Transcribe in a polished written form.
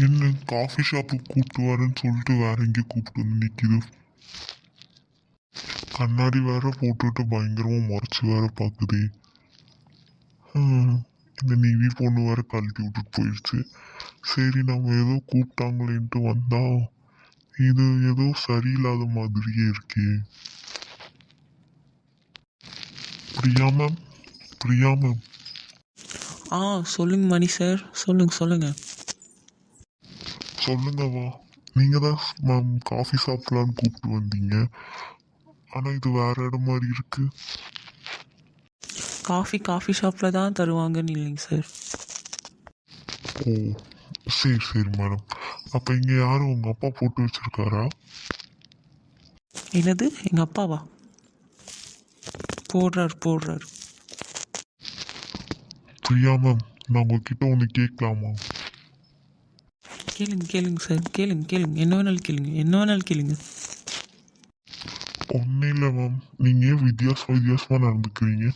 என்ன காஃபி ஷாப்புக்கு கூப்பிட்டு வரேன்னு சொல்லிட்டு வேற எங்கேயும் கூப்பிட்டு வந்து நிற்கிது. கண்ணாடி வேற போட்டுட்டு பயங்கரமா முறைச்சு வேற பார்க்குது. இந்த நிவி பொண்ணு வேற கழட்டி விட்டுட்டு போயிடுச்சு. சரி நம்ம ஏதோ கூப்பிட்டாங்களேன்ட்டு வந்தா இது ஏதோ சரியில்லாத மாதிரியே இருக்கே. Priya ma'am, Priya ma'am. ஆ சொல்லுங்க மணி சார், சொல்லுங்க. சொல்லுங்கவா. நீங்க தான் மேம் காஃபி சாப்பிடலான்னு கூப்பிட்டு வந்தீங்க. ஆனா இது வேற இடம் மாதிரி இருக்கு. காஃபி ஷாப்பில் தான் தருவாங்கன்னு இல்லைங்க சார். ஓ சரி சரி மேடம். அப்போ இங்கே யாரும் உங்கள் அப்பா போட்டு வச்சிருக்காரா? என்னது, எங்கள் அப்பாவா? போடுறாரு. பிரியா மேம், நான் உங்ககிட்ட ஒன்று கேட்கலாமா? கேளுங்க சார், கேளுங்க. என்ன வேணாலும் கேளுங்க. ஒன்றும் இல்லை மேம். நீங்கள் ஏன் வித்தியாசமாக நடந்துக்கிறீங்க?